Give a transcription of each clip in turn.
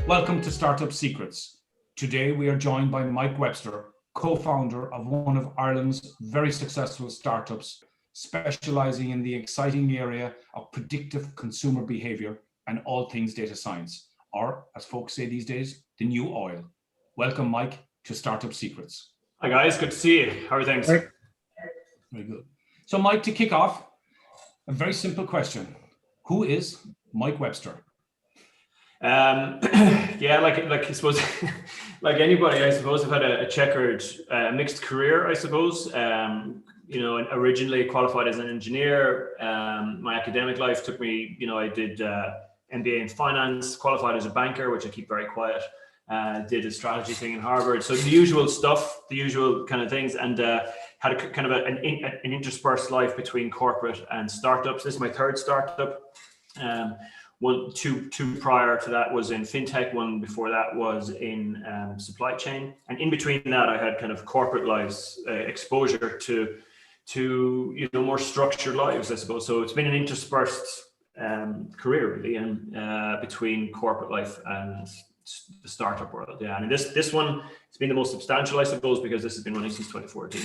Welcome to Startup Secrets. Today we are joined by Mike Webster, co-founder of one of Ireland's very successful startups, specializing in the exciting area of predictive consumer behavior and all things data science, or as folks say these days, the new oil. Welcome, Mike, to Startup Secrets. Hi guys, good to see you. How are things? Very good. So Mike, to kick off, a very simple question. Who is Mike Webster? Yeah, like I suppose, like anybody, I suppose I've had a checkered, mixed career, I suppose. Originally qualified as an engineer. My academic life took me, I did MBA in finance, qualified as a banker, which I keep very quiet. Did a strategy thing in Harvard. So the usual stuff, the usual kind of things, and had a kind of an interspersed life between corporate and startups. This is my third startup. Two prior to that was in fintech. One before that was in supply chain, and in between that, I had kind of corporate lives, exposure to more structured lives, I suppose. So it's been an interspersed career really, and between corporate life and the startup world. Yeah, and this one, it's been the most substantial, I suppose, because this has been running since 2014.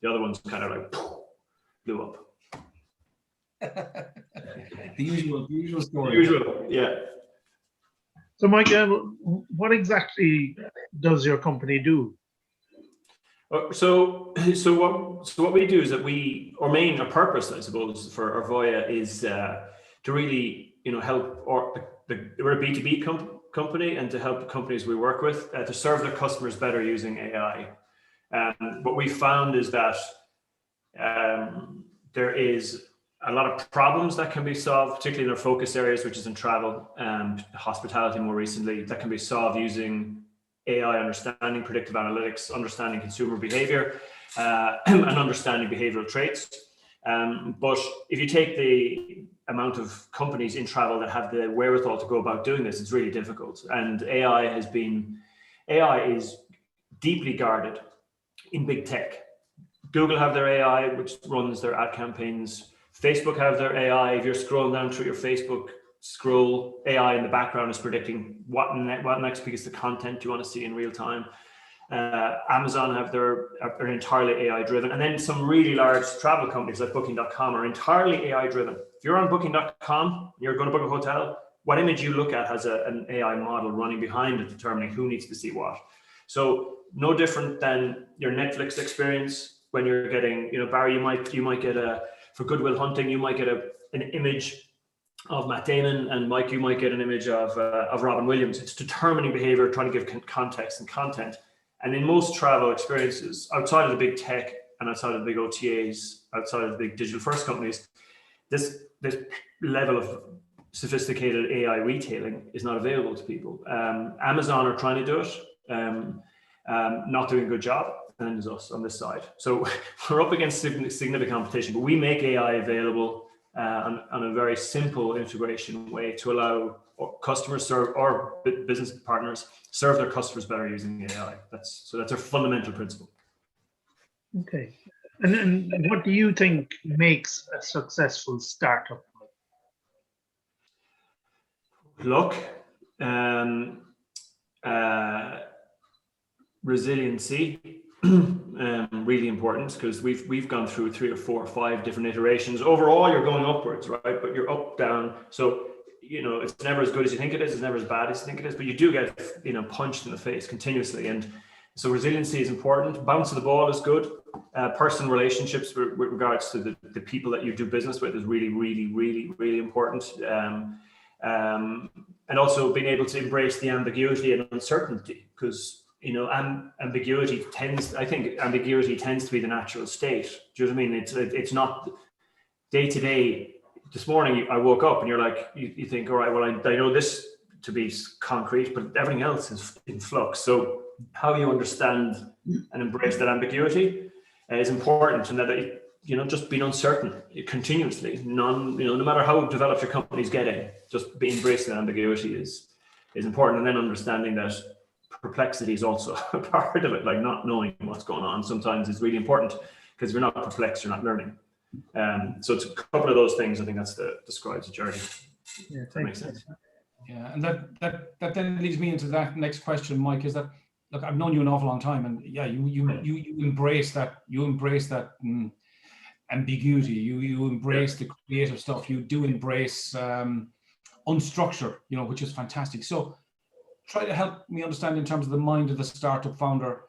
The other one's kind of like blew up. The usual story. The usual, yeah. So, Mike, what exactly does your company do? So what we do is that our purpose, I suppose, for Arvoia is to really, help, we're a B2B company, and to help the companies we work with to serve their customers better using AI. What we found is that there is a lot of problems that can be solved, particularly in our focus areas, which is in travel, hospitality more recently, that can be solved using AI understanding, predictive analytics, understanding consumer behavior, and understanding behavioral traits. But if you take the amount of companies in travel that have the wherewithal to go about doing this, it's really difficult. And AI is deeply guarded in big tech. Google have their AI, which runs their ad campaigns. Facebook have their AI. If you're scrolling down through your Facebook scroll, AI in the background is predicting what next piece of content you want to see in real time. Amazon are entirely AI driven. And then some really large travel companies like booking.com are entirely AI driven. If you're on booking.com, you're going to book a hotel, what image you look at has an AI model running behind it, determining who needs to see what. So no different than your Netflix experience when you're getting, Barry, you might get for Goodwill Hunting, you might get an image of Matt Damon, and Mike, you might get an image of Robin Williams. It's determining behavior, trying to give context and content. And in most travel experiences, outside of the big tech and outside of the big OTAs, outside of the big digital first companies, this level of sophisticated AI retailing is not available to people. Amazon are trying to do it, not doing a good job. And then there's us on this side. So we're up against significant competition, but we make AI available on a very simple integration way to allow customers or business partners serve their customers better using AI. That's our fundamental principle. Okay. And what do you think makes a successful startup? Luck, resiliency. Really important, because we've gone through 3 or 4 or 5 different iterations. Overall, you're going upwards, right? But you're up, down. So, it's never as good as you think it is. It's never as bad as you think it is. But you do get, punched in the face continuously. And so resiliency is important. Bounce of the ball is good. Personal relationships with regards to the people that you do business with is really, really, really, really important. And also being able to embrace the ambiguity and uncertainty, because ambiguity tends to be the natural state. Do you know what I mean? It's not day to day. This morning I woke up and you're like, you think, all right, well, I know this to be concrete, but everything else is in flux. So how you understand and embrace that ambiguity is important, and that just being uncertain continuously. No matter how developed your company's getting, just embracing that ambiguity is important, and then understanding that perplexity is also a part of it, like not knowing what's going on sometimes is really important, because if you're not perplexed, you're not learning. So it's a couple of those things. I think describes the journey. Yeah, that makes sense. Yeah, and that then leads me into that next question, Mike. Is that, look, I've known you an awful long time, and yeah, you embrace that ambiguity. You embrace the creative stuff. You do embrace unstructured, which is fantastic. So try to help me understand in terms of the mind of the startup founder.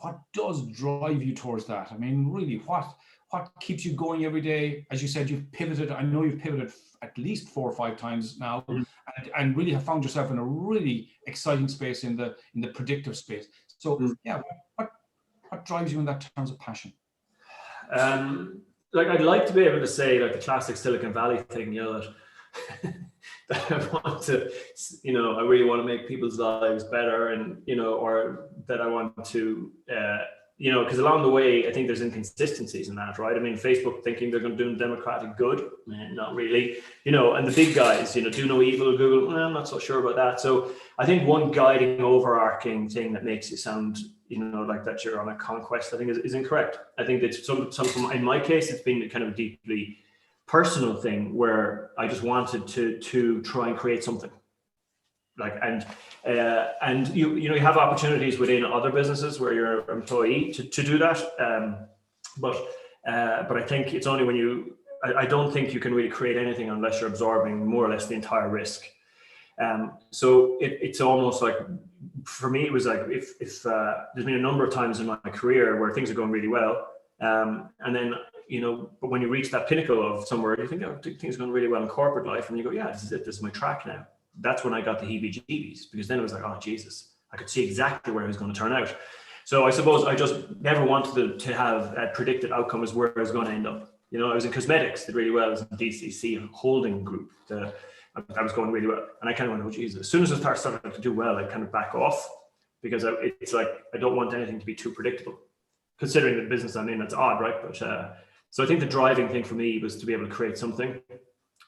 What does drive you towards that? I mean, really, what keeps you going every day? As you said, you've pivoted. I know you've pivoted at least 4 or 5 times now, and really have found yourself in a really exciting space in the predictive space. So yeah, what drives you in that terms of passion? Like, I'd like to be able to say, like, the classic Silicon Valley thing, that that I want to, I really want to make people's lives better, and or that I want to, because along the way, I think there's inconsistencies in that, right? I mean, Facebook thinking they're going to do democratic good, not really, and the big guys, do no evil. Google, I'm not so sure about that. So I think one guiding, overarching thing that makes you sound, like that you're on a conquest, I think is incorrect. I think that some in my case, it's been kind of a deeply personal thing where I just wanted to try and create something. Like, and you have opportunities within other businesses where you're an employee to do that, but I think it's only when I don't think you can really create anything unless you're absorbing more or less the entire risk. So it's almost like, for me, it was like if there's been a number of times in my career where things are going really well, and then but when you reach that pinnacle of somewhere, you think, oh, things are going really well in corporate life, and you go, yeah, this is it, this is my track now. That's when I got the heebie-jeebies, because then it was like, oh Jesus, I could see exactly where it was going to turn out. So I suppose I just never wanted to have a predicted outcome as where I was going to end up. I was in cosmetics, did really well. I was in DCC holding group. I was going really well, and I kind of went, oh Jesus. As soon as I started to do well, I kind of back off, because it's like I don't want anything to be too predictable. Considering the business I'm in, it's odd, right? But so I think the driving thing for me was to be able to create something,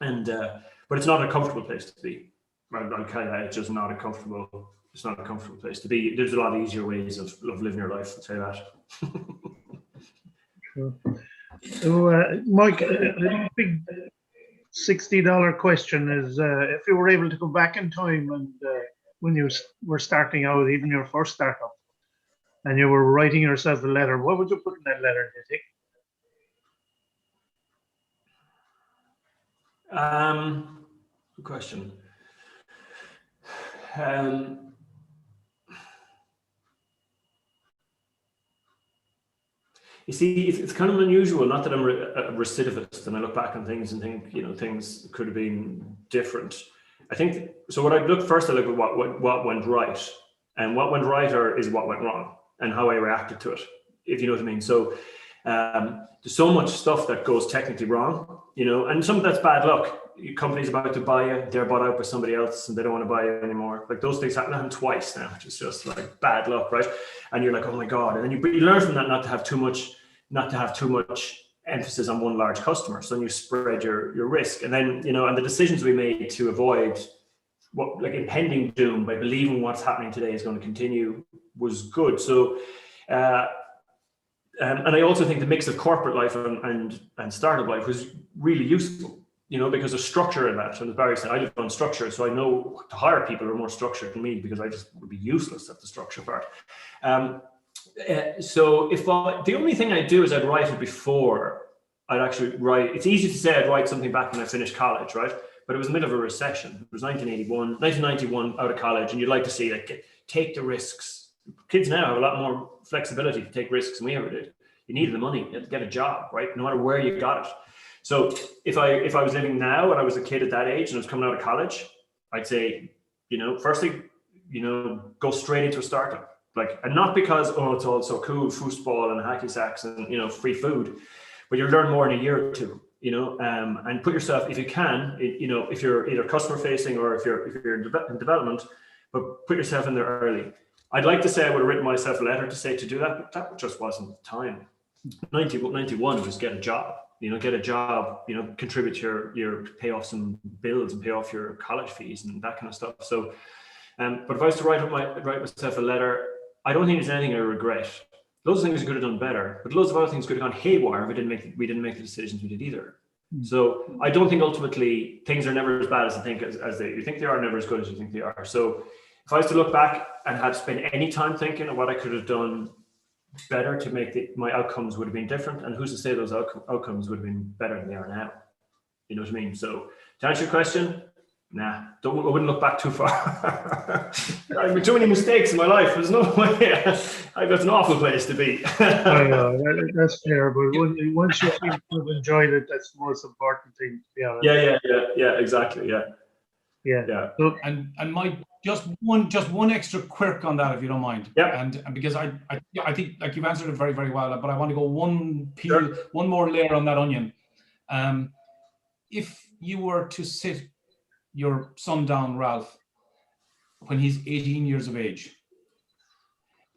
and but it's not a comfortable place to be. It's just not a comfortable. It's not a comfortable place to be. There's a lot easier ways of living your life. I'll say that. Sure. So, Mike, a big $60 question is: if you were able to go back in time and when you were starting out, even your first startup, and you were writing yourself a letter, what would you put in that letter, do you think? Good question. You see, it's kind of unusual. Not that I'm a recidivist and I look back on things and think, things could have been different. I think so. What I look first, I look at what went right, and what went right is what went wrong, and how I reacted to it, if you know what I mean. So there's so much stuff that goes technically wrong, and some of that's bad luck. Companies about to buy you, they're bought out by somebody else and they don't want to buy you anymore. Like, those things happen twice now, which is just like bad luck, right? And you're like, oh my God. And then you learn from that not to have too much emphasis on one large customer. So then you spread your risk. And then, and the decisions we made to avoid what, like, impending doom by believing what's happening today is going to continue was good. So, and I also think the mix of corporate life and startup life was really useful. Because of structure in that. And as Barry said, I live on structure, so I know to hire people who are more structured than me, because I just would be useless at the structure part. So the only thing I do is I'd write it before I'd actually write. It's easy to say I'd write something back when I finished college, right? But it was the middle of a recession. It was 1991 out of college, and you'd like to see, like, take the risks. Kids now have a lot more flexibility to take risks than we ever did. You needed the money, you had to get a job, right? No matter where you got it. So if I was living now and I was a kid at that age and I was coming out of college, I'd say, firstly, go straight into a startup. Like, and not because, oh, it's all so cool, foosball and hacky sacks and, free food, but you'll learn more in a year or two, and put yourself, if you can, if you're either customer facing or if you're in development, but put yourself in there early. I'd like to say I would have written myself a letter to say to do that, but that just wasn't the time. 91 was get a job. Contribute to your pay off some bills and pay off your college fees and that kind of stuff. So, but if I was to write myself a letter, I don't think there's anything I regret. Loads of things we could have done better, but loads of other things could have gone haywire if we didn't make the decisions we did either. So I don't think ultimately things are never as bad as you think they are, never as good as you think they are. So if I was to look back and had to spend any time thinking of what I could have done better to make my outcomes would have been different, and who's to say those outcomes would have been better than they are now? You know what I mean? So to answer your question, nah, I wouldn't look back too far. I've made too many mistakes in my life. There's no way. That's an awful place to be. I know, that's fair, but once you think you've enjoyed it, that's the most important thing, to be honest. Yeah, exactly. Yeah. So, And Mike, just one extra quirk on that, if you don't mind. Yeah. And because I think like you've answered it very, very well, but I want to go one Sure. more layer on that onion. If you were to sit your son down, Ralph, when he's 18 years of age,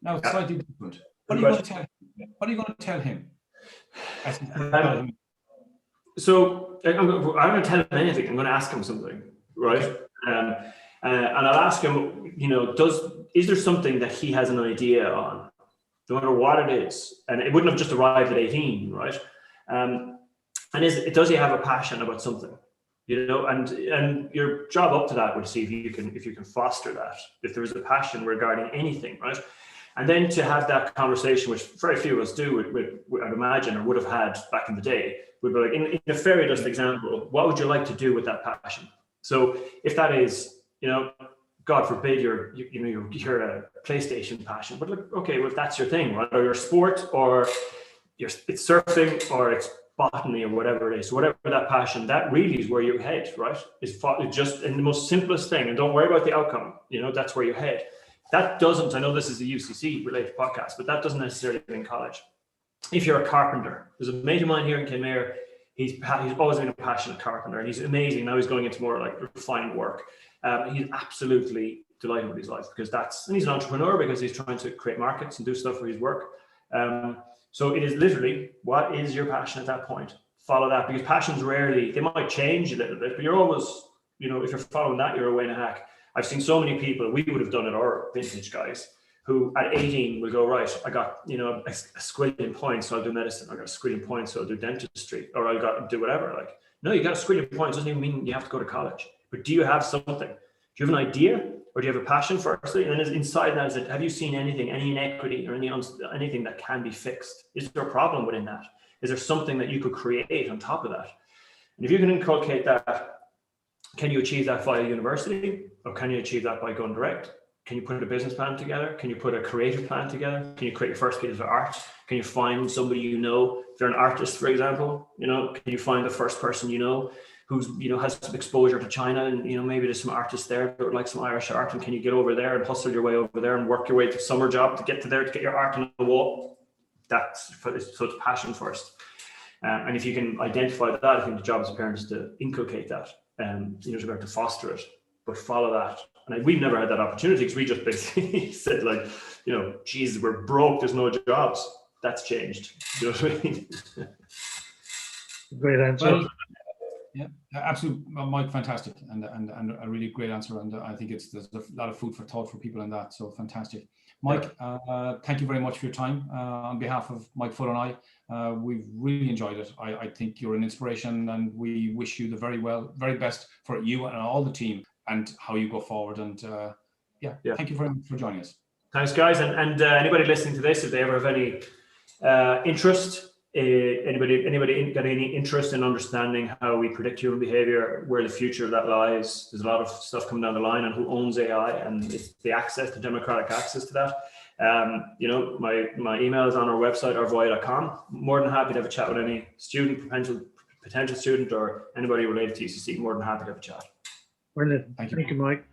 now it's slightly different. What are you going to tell him? What are you going to tell him? So I'm going to tell him anything. I'm going to ask him something, right? And I'll ask him, is there something that he has an idea on, no matter what it is? And it wouldn't have just arrived at 18, right? Does he have a passion about something? And your job up to that would see if you can foster that, if there is a passion regarding anything, right? And then to have that conversation, which very few of us do, I'd imagine, or would have had back in the day, would be like, in a very just example, what would you like to do with that passion? So if that is, God forbid, you're a PlayStation passion, but look, okay, well, if that's your thing, right? Or your sport, or it's surfing, or it's botany, or whatever it is, whatever that passion, that really is where you head, right? It's just in the most simplest thing, and don't worry about the outcome. That's where you head. That doesn't, I know this is a UCC related podcast, but that doesn't necessarily mean college. If you're a carpenter, there's a mate of mine here in Kenmare, he's always been a passionate carpenter, and he's amazing. Now he's going into more like refined work. He's absolutely delighted with his life and he's an entrepreneur because he's trying to create markets and do stuff for his work. So it is literally, what is your passion at that point? Follow that, because passions rarely, they might change a little bit, but you're always, if you're following that, you're away in a hack. I've seen so many people, we would have done it, our vintage guys, who at 18 will go, right, I got, a squillion points, so I'll do medicine. I got a squillion points, so I'll do dentistry, or I'll got do whatever. Like, no, you got a squillion points, doesn't even mean you have to go to college. But do you have something? Do you have an idea, or do you have a passion firstly? And then inside that, have you seen anything, any inequity or anything that can be fixed? Is there a problem within that? Is there something that you could create on top of that? And if you can inculcate that, can you achieve that via university, or can you achieve that by going direct? Can you put a business plan together? Can you put a creative plan together? Can you create your first piece of art? Can you find somebody if you're an artist, for example, can you find the first person who's has some exposure to China, and maybe there's some artists there that would like some Irish art, and can you get over there and hustle your way over there and work your way to summer job to get to there to get your art on the wall? So it's passion first. And if you can identify that, I think the job as a parent is to inculcate that. To be able to foster it, but follow that. And we've never had that opportunity because we just basically said, like, geez, we're broke, there's no jobs. That's changed. You know what I mean? Great answer. Well, yeah, absolutely, Mike, fantastic, and a really great answer. And I think there's a lot of food for thought for people in that. So fantastic. Mike, thank you very much for your time. On behalf of Mike Fuller and I, we've really enjoyed it. I think you're an inspiration, and we wish you the very best for you and all the team and how you go forward. And thank you very much for joining us. Thanks, guys. And anybody listening to this, if they ever have any interest, anybody got any interest in understanding how we predict human behavior, where the future of that lies, there's a lot of stuff coming down the line, and who owns AI, and it's the democratic access to that. My email is on our website, arvoia.com. More than happy to have a chat with any student, potential student, or anybody related to UCC. More than happy to have a chat. Brilliant. Thank you, Mike.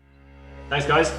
Thanks, guys.